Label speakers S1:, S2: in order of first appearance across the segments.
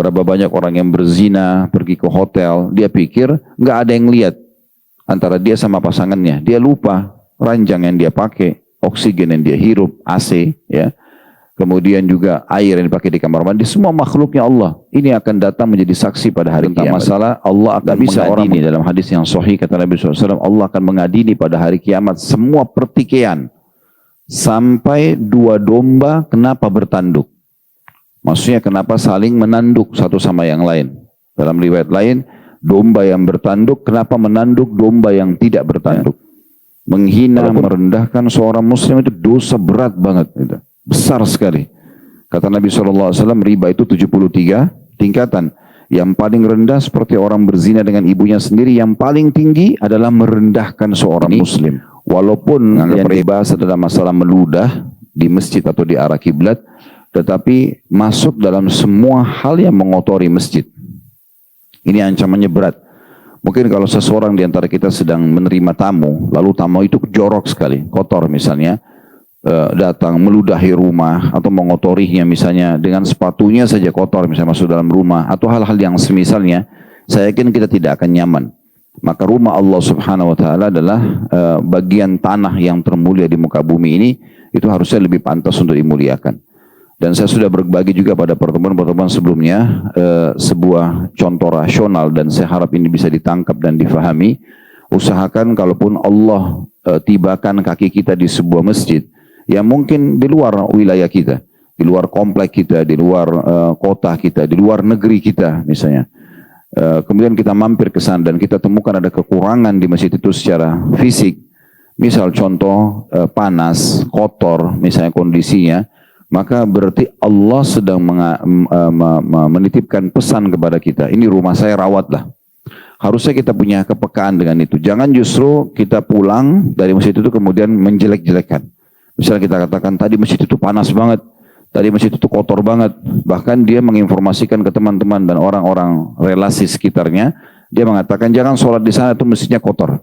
S1: Berapa banyak orang yang berzina, pergi ke hotel, dia pikir nggak ada yang lihat antara dia sama pasangannya. Dia lupa ranjang yang dia pakai, oksigen yang dia hirup, AC, ya. Kemudian juga air yang dipakai di kamar mandi, semua makhluknya Allah. Ini akan datang menjadi saksi pada hari kiamat. Masalah Allah akan bisa mengadili dalam hadis yang sahih kata Nabi SAW, Allah akan mengadili pada hari kiamat semua pertikaian. Sampai dua domba kenapa bertanduk. Maksudnya kenapa saling menanduk satu sama yang lain. Dalam riwayat lain, domba yang bertanduk kenapa menanduk domba yang tidak bertanduk. Menghina, merendahkan seorang muslim itu dosa berat banget. Gitu. Besar sekali. Kata Nabi SAW, riba itu 73 tingkatan. Yang paling rendah seperti orang berzina dengan ibunya sendiri. Yang paling tinggi adalah merendahkan seorang muslim. Walaupun yang dibahas adalah masalah meludah di masjid atau di arah kiblat, tetapi masuk dalam semua hal yang mengotori masjid. Ini ancamannya berat. Mungkin kalau seseorang di antara kita sedang menerima tamu, lalu tamu itu jorok sekali, kotor misalnya, datang meludahi rumah atau mengotorinya misalnya dengan sepatunya saja kotor misalnya masuk dalam rumah atau hal-hal yang semisalnya, saya yakin kita tidak akan nyaman. Maka rumah Allah Subhanahu wa taala adalah bagian tanah yang termulia di muka bumi ini, itu harusnya lebih pantas untuk dimuliakan. Dan saya sudah berbagi juga pada pertemuan-pertemuan sebelumnya sebuah contoh rasional, dan saya harap ini bisa ditangkap dan difahami. Usahakan kalaupun Allah tibakan kaki kita di sebuah masjid yang mungkin di luar wilayah kita, di luar komplek kita, di luar kota kita, di luar negeri kita misalnya. Kemudian kita mampir ke sana dan kita temukan ada kekurangan di masjid itu secara fisik. Misal contoh panas, kotor misalnya kondisinya, maka berarti Allah sedang menitipkan pesan kepada kita. Ini rumah saya, rawatlah. Harusnya kita punya kepekaan dengan itu. Jangan justru kita pulang dari masjid itu kemudian menjelek-jelekan. Misalnya kita katakan tadi masjid itu panas banget, tadi masjid itu kotor banget. Bahkan dia menginformasikan ke teman-teman dan orang-orang relasi sekitarnya, dia mengatakan jangan sholat di sana, itu masjidnya kotor.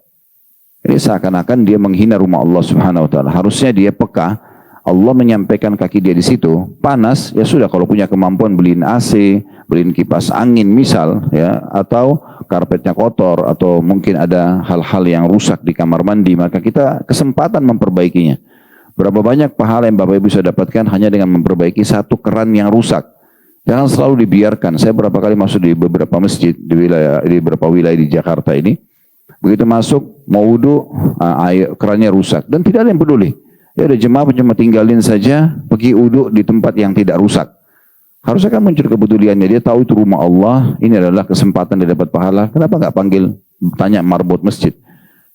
S1: Ini seakan-akan dia menghina rumah Allah Subhanahu wa taala. Harusnya dia peka. Allah menyampaikan kaki dia di situ, panas, ya sudah, kalau punya kemampuan beliin AC, beliin kipas angin misal, ya, atau karpetnya kotor, atau mungkin ada hal-hal yang rusak di kamar mandi, maka kita kesempatan memperbaikinya. Berapa banyak pahala yang Bapak Ibu bisa dapatkan hanya dengan memperbaiki satu keran yang rusak. Jangan selalu dibiarkan. Saya berapa kali masuk di beberapa masjid di beberapa wilayah di Jakarta ini, begitu masuk mau wudu, kerannya rusak dan tidak ada yang peduli. Ya udah, jemaah cuma tinggalin saja, pergi uduk di tempat yang tidak rusak. Harusnya kan muncul kepeduliannya, dia tahu itu rumah Allah, ini adalah kesempatan dia dapat pahala. Kenapa nggak panggil, tanya marbot masjid.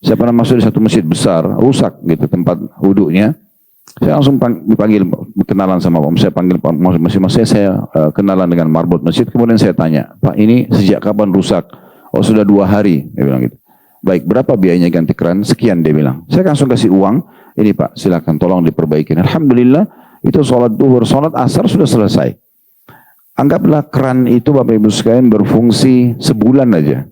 S1: Saya pernah masuk di satu masjid besar, rusak gitu tempat uduknya. Saya langsung dipanggil, kenalan sama Pak. Saya panggil Pak masing-masing, saya kenalan dengan marbot masjid. Kemudian saya tanya, Pak ini sejak kapan rusak? Oh sudah 2 hari, dia bilang gitu. Baik, berapa biayanya ganti keran? Sekian, dia bilang. Saya langsung kasih uang. Ini Pak, silakan tolong diperbaiki. Alhamdulillah, itu sholat duhur, sholat asar sudah selesai. Anggaplah keran itu Bapak Ibu sekalian berfungsi sebulan aja.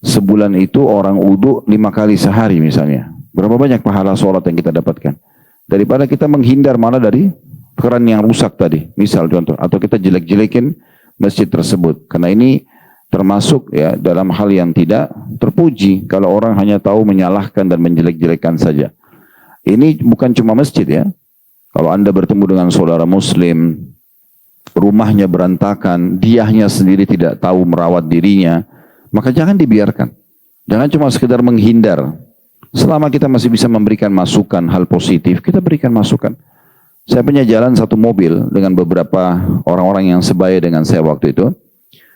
S1: Sebulan itu orang wudu 5 kali sehari misalnya. Berapa banyak pahala sholat yang kita dapatkan? Daripada kita menghindar malah dari keran yang rusak tadi. Misal contoh, atau kita jelek-jelekin masjid tersebut. Karena ini termasuk ya dalam hal yang tidak terpuji. Kalau orang hanya tahu menyalahkan dan menjelek-jelekan saja. Ini bukan cuma masjid ya. Kalau Anda bertemu dengan saudara muslim, rumahnya berantakan, diahnya sendiri tidak tahu merawat dirinya, maka jangan dibiarkan. Jangan cuma sekedar menghindar. Selama kita masih bisa memberikan masukan, hal positif, kita berikan masukan. Saya punya jalan satu mobil dengan beberapa orang-orang yang sebaya dengan saya waktu itu.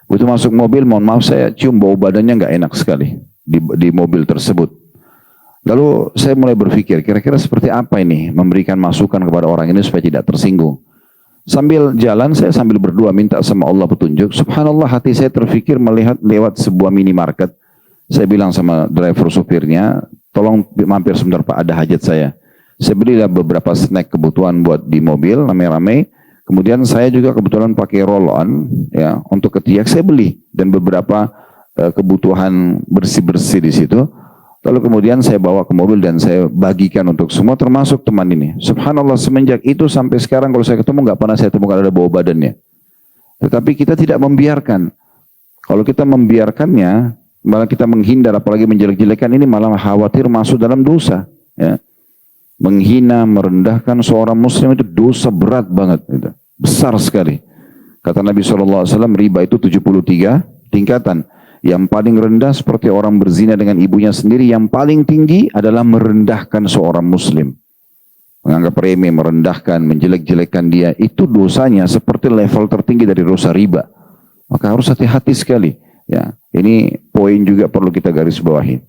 S1: Begitu masuk mobil, mohon maaf saya cium bau badannya nggak enak sekali di mobil tersebut. Lalu saya mulai berpikir, kira-kira seperti apa ini memberikan masukan kepada orang ini supaya tidak tersinggung. Sambil jalan, saya sambil berdoa minta sama Allah petunjuk. Subhanallah, hati saya terfikir melihat lewat sebuah minimarket. Saya bilang sama driver supirnya, tolong mampir sebentar Pak, ada hajat saya. Saya belilah beberapa snack kebutuhan buat di mobil, rame-rame. Kemudian saya juga kebetulan pakai roll-on, ya, untuk ketiak saya beli. Dan beberapa kebutuhan bersih-bersih di situ. Lalu kemudian saya bawa ke mobil dan saya bagikan untuk semua, termasuk teman ini. Subhanallah, semenjak itu sampai sekarang kalau saya ketemu nggak pernah saya temukan ada bau badannya. Tetapi kita tidak membiarkan. Kalau kita membiarkannya, malah kita menghindar, apalagi menjelek-jelekan, ini malah khawatir masuk dalam dosa. Ya. Menghina, merendahkan seorang muslim itu dosa berat banget. Gitu. Besar sekali. Kata Nabi SAW, riba itu 73 tingkatan. Yang paling rendah seperti orang berzina dengan ibunya sendiri. Yang paling tinggi adalah merendahkan seorang muslim. Menganggap remeh, merendahkan, menjelek-jelekan dia. Itu dosanya seperti level tertinggi dari dosa riba. Maka harus hati-hati sekali. Ya, ini poin juga perlu kita garis bawahi.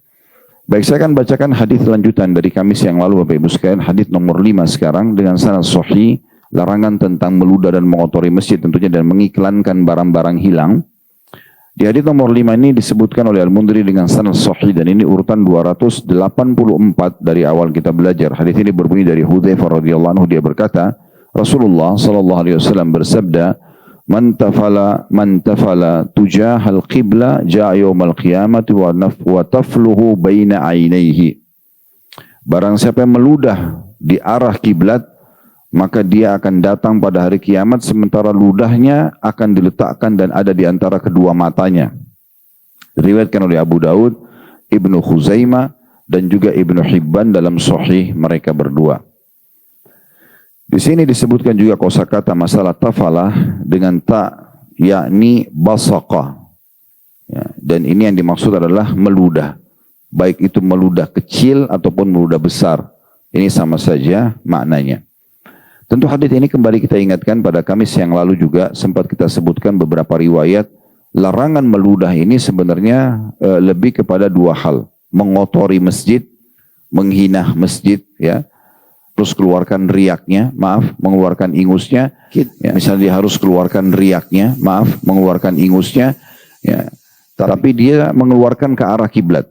S1: Baik, saya akan bacakan hadis lanjutan dari Kamis yang lalu, Bapak Ibu sekalian. Hadis nomor 5 sekarang dengan sanad sahih. Larangan tentang meludah dan mengotori masjid tentunya dan mengiklankan barang-barang hilang. Di hadis nomor 5 ini disebutkan oleh Al-Mundhiri dengan sanad sahih dan ini urutan 284 dari awal kita belajar. Hadis ini berbunyi dari Hudzaifah radhiyallahu anhu, dia berkata, Rasulullah sallallahu alaihi wasallam bersabda, "Man tafala tujahal qibla jaa yaumal qiyamati wa tafluhu baina ainaihi." Barang siapa yang meludah di arah kiblat, maka dia akan datang pada hari kiamat sementara ludahnya akan diletakkan dan ada di antara kedua matanya. Diriwayatkan oleh Abu Daud, Ibnu Khuzaimah dan juga Ibnu Hibban dalam sahih mereka berdua. Di sini disebutkan juga kosakata masalah tafalah dengan ta, yakni basaqa. Ya, dan ini yang dimaksud adalah meludah. Baik itu meludah kecil ataupun meludah besar. Ini sama saja maknanya. Tentu hadis ini kembali kita ingatkan pada Kamis yang lalu juga sempat kita sebutkan beberapa riwayat. Larangan meludah ini sebenarnya lebih kepada dua hal. Mengotori masjid, menghina masjid, ya. Terus keluarkan riaknya, mengeluarkan ingusnya. Ya, misalnya dia harus keluarkan riaknya, mengeluarkan ingusnya. Ya. Tapi dia mengeluarkan ke arah kiblat.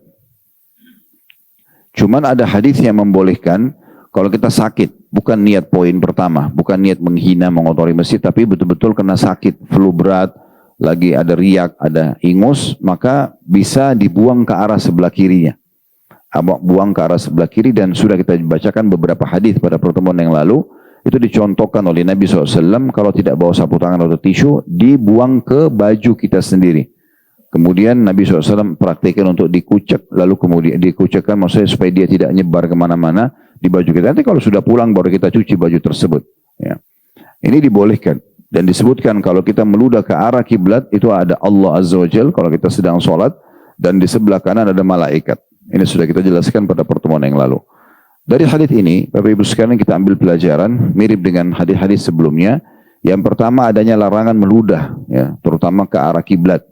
S1: Cuman ada hadis yang membolehkan kalau kita sakit, bukan niat poin pertama, bukan niat menghina, mengotori masjid, tapi betul-betul kena sakit, flu berat, lagi ada riak, ada ingus, maka bisa dibuang ke arah sebelah kirinya. Buang ke arah sebelah kiri dan sudah kita bacakan beberapa hadis pada pertemuan yang lalu, itu dicontohkan oleh Nabi SAW, kalau tidak bawa sapu tangan atau tisu, dibuang ke baju kita sendiri. Kemudian Nabi SAW praktikkan untuk dikucek, lalu kemudian dikucekkan maksudnya supaya dia tidak nyebar kemana-mana di baju kita. Nanti kalau sudah pulang baru kita cuci baju tersebut. Ya. Ini dibolehkan. Dan disebutkan kalau kita meludah ke arah kiblat itu ada Allah Azza wa Jalla kalau kita sedang sholat. Dan di sebelah kanan ada malaikat. Ini sudah kita jelaskan pada pertemuan yang lalu. Dari hadis ini, Bapak Ibu sekalian kita ambil pelajaran mirip dengan hadis-hadis sebelumnya. Yang pertama adanya larangan meludah, ya, terutama ke arah kiblat.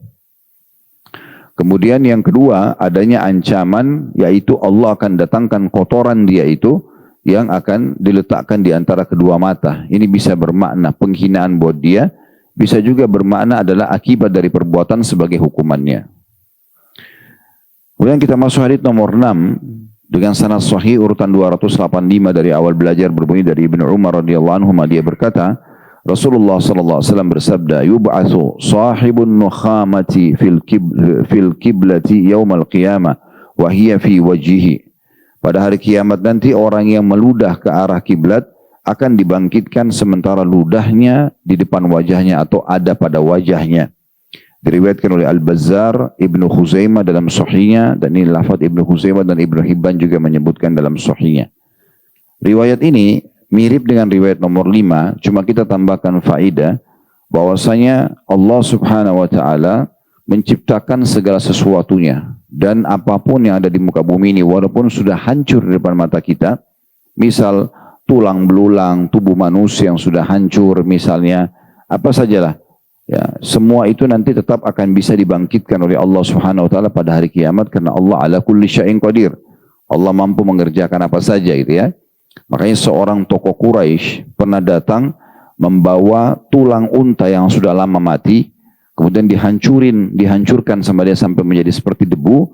S1: Kemudian yang kedua adanya ancaman yaitu Allah akan datangkan kotoran dia itu yang akan diletakkan di antara kedua mata. Ini bisa bermakna penghinaan buat dia, bisa juga bermakna adalah akibat dari perbuatan sebagai hukumannya. Kemudian kita masuk hadis nomor 6 dengan sanad sahih urutan 285 dari awal belajar berbunyi dari Ibnu Umar radhiyallahu anhu, dia berkata, Rasulullah SAW bersabda, yub'atsu sahibun nukhamati fil kiblati yaumal qiyamah wa hiya fi wajhihi. Pada hari kiamat nanti orang yang meludah ke arah kiblat akan dibangkitkan sementara ludahnya di depan wajahnya atau ada pada wajahnya. Diriwayatkan oleh Al-Bazzar, Ibnu Khuzaimah dalam sahihnya, dan ini lafaz Ibnu Khuzaimah dan Ibnu Hibban juga menyebutkan dalam sahihnya. Riwayat ini mirip dengan riwayat nomor 5, cuma kita tambahkan faedah bahwasanya Allah Subhanahu wa taala menciptakan segala sesuatunya dan apapun yang ada di muka bumi ini walaupun sudah hancur di depan mata kita, misal tulang belulang tubuh manusia yang sudah hancur misalnya, apa sajalah, ya, semua itu nanti tetap akan bisa dibangkitkan oleh Allah Subhanahu wa taala pada hari kiamat karena Allah ala kulli syai'in qadir. Allah mampu mengerjakan apa saja gitu ya. Makanya seorang tokoh Quraisy pernah datang membawa tulang unta yang sudah lama mati, kemudian dihancurkan sama dia sampai menjadi seperti debu,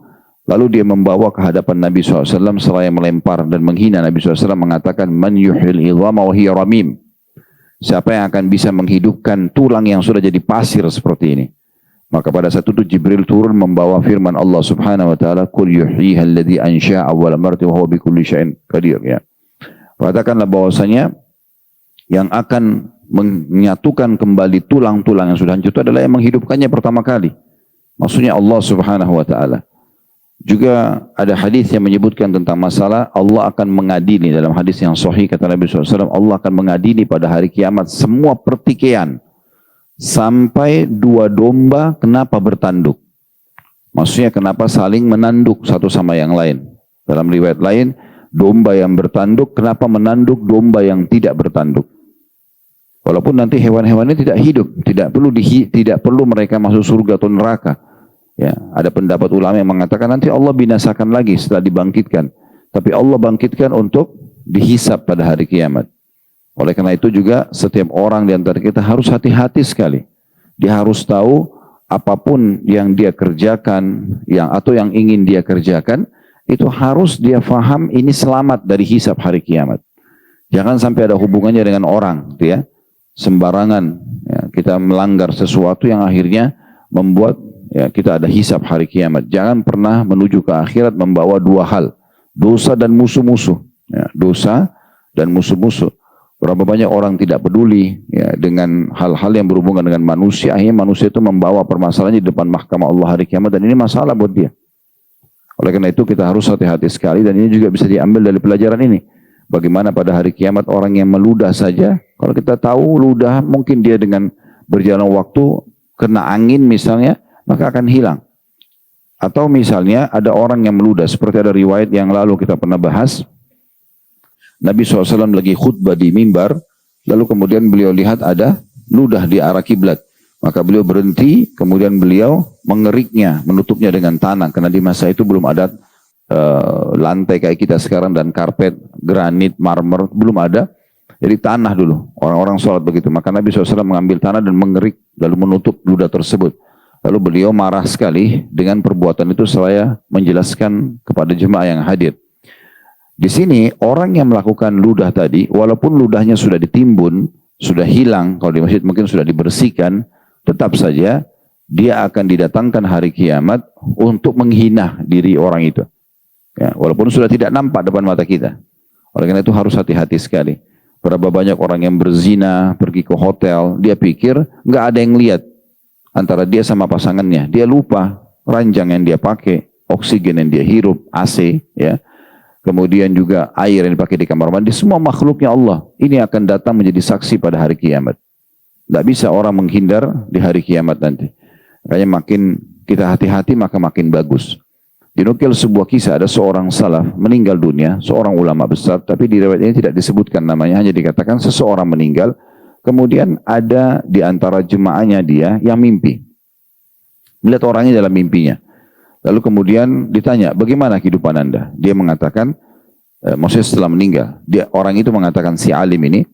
S1: lalu dia membawa ke hadapan Nabi SAW, seraya melempar dan menghina Nabi SAW, mengatakan, Man yuhil idhama wa hiya ramim. Siapa yang akan bisa menghidupkan tulang yang sudah jadi pasir seperti ini? Maka pada saat itu Jibril turun membawa firman Allah Subhanahu wa taala, Qul yuhyiha alladhi ansha'a awwala marratin wa huwa bikulli syai'in qadir, ya. Katakanlah bahwasanya yang akan menyatukan kembali tulang-tulang yang sudah hancur itu adalah yang menghidupkannya pertama kali. Maksudnya Allah Subhanahu wa taala. Juga ada hadis yang menyebutkan tentang masalah Allah akan mengadili. Dalam hadis yang sahih kata Nabi SAW, Allah akan mengadili pada hari kiamat semua pertikaian sampai dua domba kenapa bertanduk. Maksudnya kenapa saling menanduk satu sama yang lain. Dalam riwayat lain, domba yang bertanduk kenapa menanduk domba yang tidak bertanduk. Walaupun nanti hewan-hewan ini tidak hidup, tidak perlu mereka masuk surga atau neraka. Ya, ada pendapat ulama yang mengatakan nanti Allah binasakan lagi setelah dibangkitkan. Tapi Allah bangkitkan untuk dihisap pada hari kiamat. Oleh karena itu juga setiap orang di antara kita harus hati-hati sekali. Dia harus tahu apapun yang dia kerjakan, atau yang ingin dia kerjakan, itu harus dia faham ini selamat dari hisap hari kiamat. Jangan sampai ada hubungannya dengan orang, gitu ya. Sembarangan ya, kita melanggar sesuatu yang akhirnya membuat ya, kita ada hisab hari kiamat. Jangan pernah menuju ke akhirat membawa dua hal, dosa dan musuh-musuh. Ya, dosa dan musuh-musuh. Berapa banyak orang tidak peduli ya, dengan hal-hal yang berhubungan dengan manusia. Akhirnya manusia itu membawa permasalahannya di depan mahkamah Allah hari kiamat, dan ini masalah buat dia. Oleh karena itu kita harus hati-hati sekali, dan ini juga bisa diambil dari pelajaran ini. Bagaimana pada hari kiamat orang yang meludah saja, kalau kita tahu ludah mungkin dia dengan berjalan waktu kena angin misalnya, maka akan hilang. Atau misalnya ada orang yang meludah, seperti ada riwayat yang lalu kita pernah bahas, Nabi SAW lagi khutbah di mimbar, lalu kemudian beliau lihat ada ludah di arah kiblat. Maka beliau berhenti, kemudian beliau mengeriknya, menutupnya dengan tanah, karena di masa itu belum ada lantai kayak kita sekarang dan karpet, granit, marmer, belum ada. Jadi tanah dulu, orang-orang sholat begitu. Maka Nabi SAW mengambil tanah dan mengerik, lalu menutup ludah tersebut. Lalu beliau marah sekali dengan perbuatan itu, saya menjelaskan kepada jemaah yang hadir. Di sini orang yang melakukan ludah tadi, walaupun ludahnya sudah ditimbun, sudah hilang, kalau di masjid mungkin sudah dibersihkan, tetap saja dia akan didatangkan hari kiamat untuk menghina diri orang itu. Ya, walaupun sudah tidak nampak depan mata kita. Oleh karena itu harus hati-hati sekali. Berapa banyak orang yang berzina, pergi ke hotel, dia pikir nggak ada yang lihat antara dia sama pasangannya. Dia lupa ranjang yang dia pakai, oksigen yang dia hirup, AC, ya. Kemudian juga air yang dipakai di kamar mandi, semua makhluknya Allah. Ini akan datang menjadi saksi pada hari kiamat. Tidak bisa orang menghindar di hari kiamat nanti. Makanya makin kita hati-hati maka makin bagus. Dinukil sebuah kisah, ada seorang salaf meninggal dunia, seorang ulama besar, tapi di riwayat ini tidak disebutkan namanya, hanya dikatakan seseorang meninggal, kemudian ada di antara jemaahnya dia yang mimpi. Melihat orangnya dalam mimpinya. Lalu kemudian ditanya, bagaimana kehidupan Anda? Dia mengatakan, maksudnya setelah meninggal, orang itu mengatakan, si alim ini,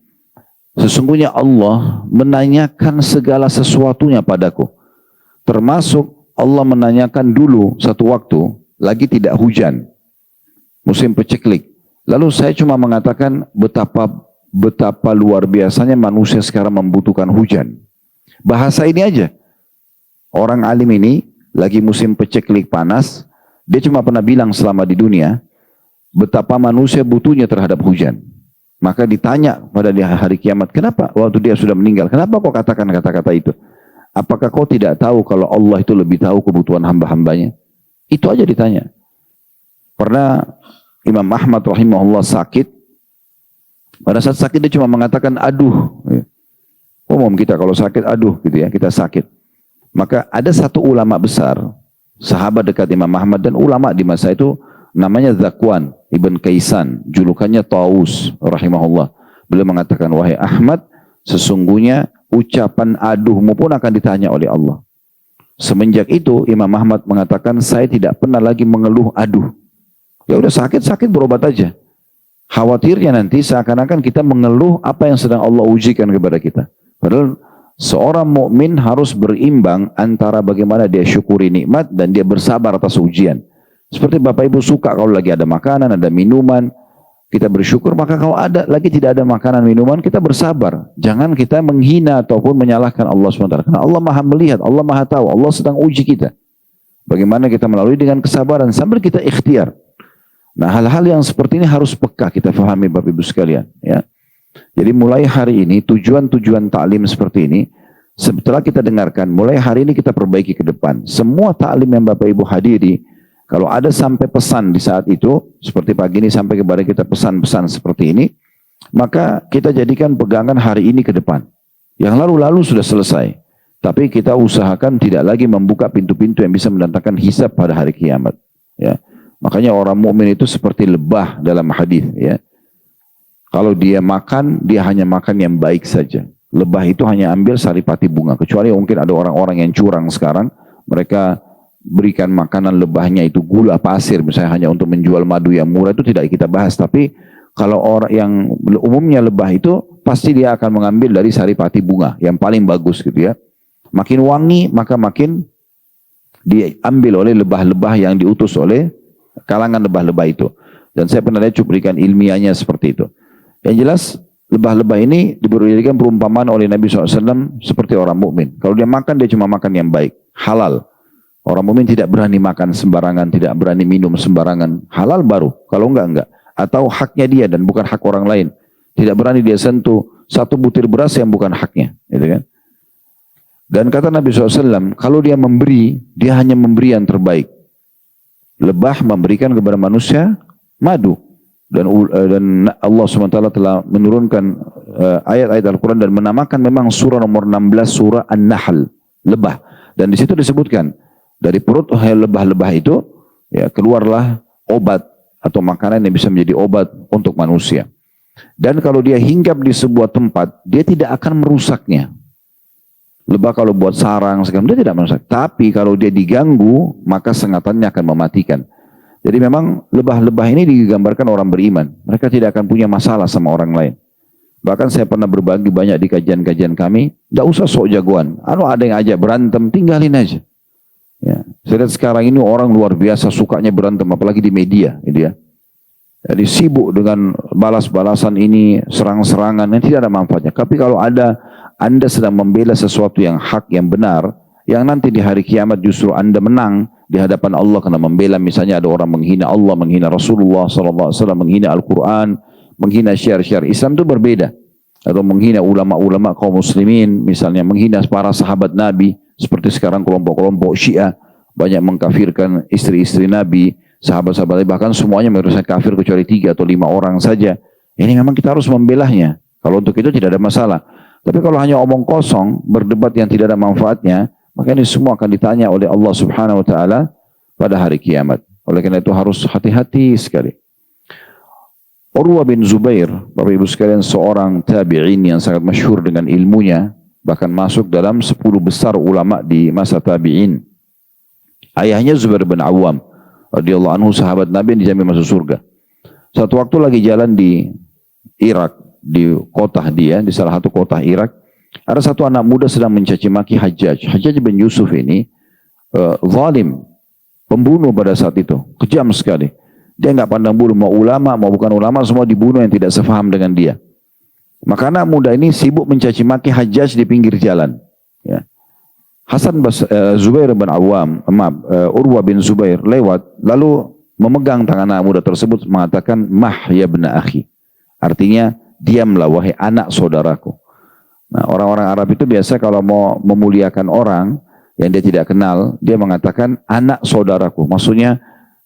S1: sesungguhnya Allah menanyakan segala sesuatunya padaku. Termasuk Allah menanyakan dulu satu waktu, lagi tidak hujan, musim peceklik. Lalu saya cuma mengatakan betapa luar biasanya manusia sekarang membutuhkan hujan. Bahasa ini aja. Orang alim ini lagi musim peceklik panas, dia cuma pernah bilang selama di dunia betapa manusia butuhnya terhadap hujan. Maka ditanya pada hari kiamat, kenapa waktu dia sudah meninggal, kenapa kau katakan kata-kata itu? Apakah kau tidak tahu kalau Allah itu lebih tahu kebutuhan hamba-hambanya? Itu aja ditanya. Pernah Imam Ahmad rahimahullah sakit. Pada saat sakit dia cuma mengatakan aduh. Umum kita kalau sakit aduh gitu ya, kita sakit. Maka ada satu ulama besar, sahabat dekat Imam Ahmad dan ulama di masa itu, namanya Zakwan Ibn Kaisan, julukannya Taus rahimahullah. Beliau mengatakan, wahai Ahmad, sesungguhnya ucapan aduhmu pun akan ditanya oleh Allah. Semenjak itu Imam Ahmad mengatakan, saya tidak pernah lagi mengeluh aduh. Ya udah sakit berobat aja. Khawatirnya nanti seakan-akan kita mengeluh apa yang sedang Allah ujikan kepada kita. Padahal seorang mukmin harus berimbang antara bagaimana dia syukuri nikmat dan dia bersabar atas ujian. Seperti Bapak Ibu suka kalau lagi ada makanan, ada minuman, kita bersyukur. Maka kalau lagi tidak ada makanan, minuman, kita bersabar. Jangan kita menghina ataupun menyalahkan Allah SWT. Karena Allah maha melihat, Allah maha tahu, Allah sedang uji kita. Bagaimana kita melalui dengan kesabaran sambil kita ikhtiar. Nah, hal-hal yang seperti ini harus peka kita fahami Bapak Ibu sekalian. Ya. Jadi mulai hari ini tujuan-tujuan taklim seperti ini, setelah kita dengarkan, mulai hari ini kita perbaiki ke depan. Semua taklim yang Bapak Ibu hadiri, kalau ada sampai pesan di saat itu, seperti pagi ini sampai kepada kita pesan-pesan seperti ini, maka kita jadikan pegangan hari ini ke depan. Yang lalu-lalu sudah selesai. Tapi kita usahakan tidak lagi membuka pintu-pintu yang bisa mendatangkan hisab pada hari kiamat. Ya. Makanya orang mukmin itu seperti lebah dalam hadis. Ya. Kalau dia makan, dia hanya makan yang baik saja. Lebah itu hanya ambil saripati bunga. Kecuali mungkin ada orang-orang yang curang sekarang. Mereka berikan makanan lebahnya itu gula pasir. Misalnya hanya untuk menjual madu yang murah, itu tidak kita bahas. Tapi kalau orang yang umumnya lebah itu, pasti dia akan mengambil dari saripati bunga. Yang paling bagus gitu ya. Makin wangi, maka makin diambil oleh lebah-lebah yang diutus oleh kalangan lebah-lebah itu. Dan saya pernah lihat cuplikan ilmiahnya seperti itu. Yang jelas, lebah-lebah ini diberikan perumpamaan oleh Nabi SAW seperti orang mukmin. Kalau dia makan, dia cuma makan yang baik, halal. Orang mukmin tidak berani makan sembarangan, tidak berani minum sembarangan. Halal baru, kalau enggak. Atau haknya dia dan bukan hak orang lain. Tidak berani dia sentuh satu butir beras yang bukan haknya. Gitu kan? Dan kata Nabi SAW, kalau dia memberi, dia hanya memberi yang terbaik. Lebah memberikan kepada manusia madu. Dan Allah SWT telah menurunkan ayat-ayat Al-Quran dan menamakan memang surah nomor 16, surah An-Nahl, lebah. Dan di situ disebutkan, dari perut lebah-lebah itu, ya keluarlah obat atau makanan yang bisa menjadi obat untuk manusia. Dan kalau dia hinggap di sebuah tempat, dia tidak akan merusaknya. Lebah kalau buat sarang, dia tidak merusak. Tapi kalau dia diganggu, maka sengatannya akan mematikan. Jadi memang lebah-lebah ini digambarkan orang beriman. Mereka tidak akan punya masalah sama orang lain. Bahkan saya pernah berbagi banyak di kajian-kajian kami, tidak usah sok jagoan. Ada yang ajak berantem, tinggalin aja. Ya. Saya lihat sekarang ini orang luar biasa sukanya berantem, apalagi di media. Gitu ya. Jadi sibuk dengan balas-balasan ini, serang-serangan, yang tidak ada manfaatnya. Tapi kalau Anda sedang membela sesuatu yang hak, yang benar, yang nanti di hari kiamat justru Anda menang di hadapan Allah karena membela, misalnya ada orang menghina Allah, menghina Rasulullah SAW, menghina Al-Quran, menghina syiar-syiar Islam, itu berbeda. Atau menghina ulama-ulama kaum muslimin, misalnya menghina para sahabat Nabi, seperti sekarang kelompok-kelompok Syiah, banyak mengkafirkan istri-istri Nabi, sahabat-sahabat Nabi, bahkan semuanya merasa kafir kecuali 3 atau 5 orang saja. Ini memang kita harus membelahnya. Kalau untuk itu tidak ada masalah. Tapi kalau hanya omong kosong, berdebat yang tidak ada manfaatnya, maka ini semua akan ditanya oleh Allah Subhanahu wa taala pada hari kiamat. Oleh karena itu harus hati-hati sekali. Urwah bin Zubair, Bapak Ibu sekalian, seorang tabi'in yang sangat masyhur dengan ilmunya, bahkan masuk dalam 10 besar ulama di masa tabi'in. Ayahnya Zubair bin Awam radhiyallahu anhu, sahabat Nabi yang dijamin masuk surga. Satu waktu lagi jalan di Irak, di kota dia, di salah satu kota Irak, ada satu anak muda sedang mencaci maki Hajjaj. Hajjaj bin Yusuf ini zalim, pembunuh pada saat itu, kejam sekali. Dia nggak pandang bulu, mau ulama, mau bukan ulama, semua dibunuh yang tidak sefaham dengan dia. Maka anak muda ini sibuk mencaci maki Hajjaj di pinggir jalan. Ya. Zubair bin Awam, Urwah bin Zubair lewat, lalu memegang tangan anak muda tersebut, mengatakan, "Mah ya bna akhi." Artinya, diamlah wahai anak saudaraku. Nah, orang-orang Arab itu biasa kalau mau memuliakan orang yang dia tidak kenal, dia mengatakan anak saudaraku. Maksudnya,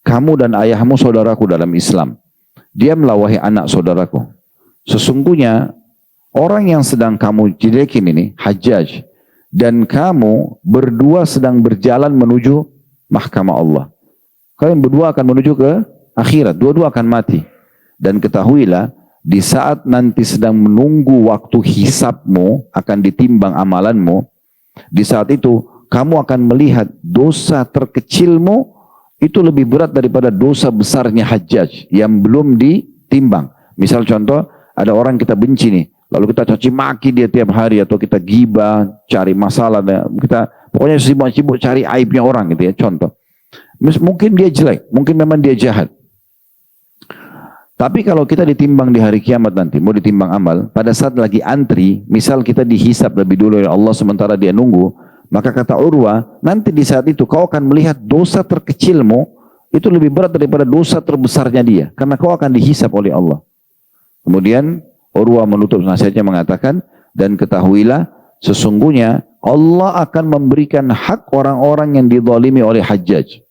S1: kamu dan ayahmu saudaraku dalam Islam. Diamlah wahai anak saudaraku. Sesungguhnya, orang yang sedang kamu jelekin ini, Hajjaj, dan kamu berdua sedang berjalan menuju mahkamah Allah. Kalian berdua akan menuju ke akhirat, dua-dua akan mati. Dan ketahuilah, di saat nanti sedang menunggu waktu hisabmu, akan ditimbang amalanmu, di saat itu kamu akan melihat dosa terkecilmu itu lebih berat daripada dosa besarnya Hajjaj yang belum ditimbang. Misal contoh, ada orang kita benci nih, lalu kita caci maki dia tiap hari, atau kita gibah, cari masalah, kita pokoknya sibuk-sibuk cari aibnya orang gitu ya, contoh. Mungkin dia jelek, mungkin memang dia jahat. Tapi kalau kita ditimbang di hari kiamat nanti, mau ditimbang amal, pada saat lagi antri, misal kita dihisab lebih dulu oleh Allah sementara dia nunggu, maka kata Urwah, nanti di saat itu kau akan melihat dosa terkecilmu, itu lebih berat daripada dosa terbesarnya dia, karena kau akan dihisab oleh Allah. Kemudian Urwah menutup nasihatnya mengatakan, dan ketahuilah sesungguhnya Allah akan memberikan hak orang-orang yang dizalimi oleh Hajjaj.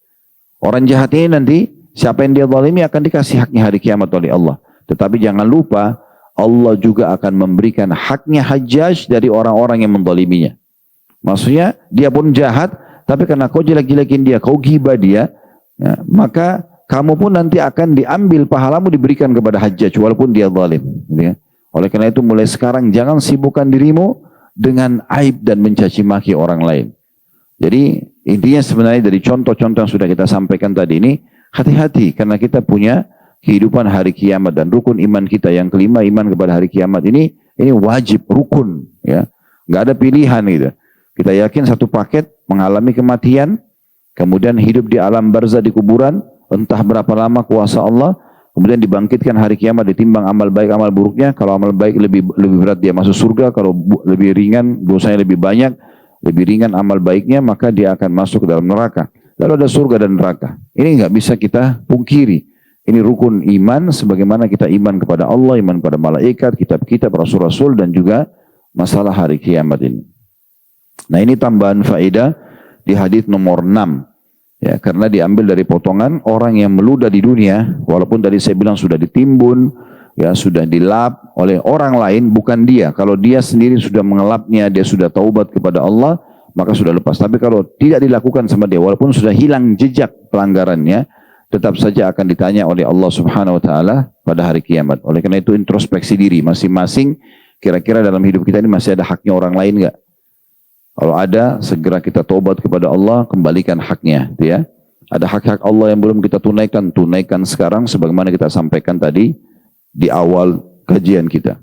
S1: Orang jahat ini nanti, siapa yang dia zalimi akan dikasih haknya hari kiamat oleh Allah. Tetapi jangan lupa, Allah juga akan memberikan haknya Hajjaj dari orang-orang yang menzaliminya. Maksudnya, dia pun jahat, tapi karena kau jelek-jelekin dia, kau ghibah dia, ya, maka kamu pun nanti akan diambil pahalamu diberikan kepada Hajjaj, walaupun dia zalim. Gitu ya. Oleh karena itu, mulai sekarang jangan sibukkan dirimu dengan aib dan mencaci maki orang lain. Jadi intinya sebenarnya dari contoh-contoh yang sudah kita sampaikan tadi ini, hati-hati karena kita punya kehidupan hari kiamat dan rukun iman kita yang kelima, iman kepada hari kiamat ini wajib, rukun, ya, nggak ada pilihan gitu. Kita yakin satu paket mengalami kematian, kemudian hidup di alam barzah di kuburan, entah berapa lama kuasa Allah, kemudian dibangkitkan hari kiamat ditimbang amal baik amal buruknya. Kalau amal baik lebih berat dia masuk surga, kalau lebih ringan dosanya lebih banyak. Lebih ringan amal baiknya, maka dia akan masuk ke dalam neraka. Lalu ada surga dan neraka. Ini nggak bisa kita pungkiri. Ini rukun iman, sebagaimana kita iman kepada Allah, iman kepada malaikat, kitab-kitab, rasul-rasul, dan juga masalah hari kiamat ini. Nah, ini tambahan faedah di hadis nomor 6. Ya, karena diambil dari potongan orang yang meludah di dunia, walaupun tadi saya bilang sudah ditimbun, ya sudah dilap oleh orang lain, bukan dia. Kalau dia sendiri sudah mengelapnya, dia sudah taubat kepada Allah, maka sudah lepas. Tapi kalau tidak dilakukan sama dia, walaupun sudah hilang jejak pelanggarannya, tetap saja akan ditanya oleh Allah Subhanahu Wa Taala pada hari kiamat. Oleh karena itu introspeksi diri masing-masing. Kira-kira dalam hidup kita ini masih ada haknya orang lain nggak? Kalau ada, segera kita taubat kepada Allah, kembalikan haknya. Ya. Ada hak-hak Allah yang belum kita tunaikan, tunaikan sekarang, sebagaimana kita sampaikan tadi di awal kajian kita.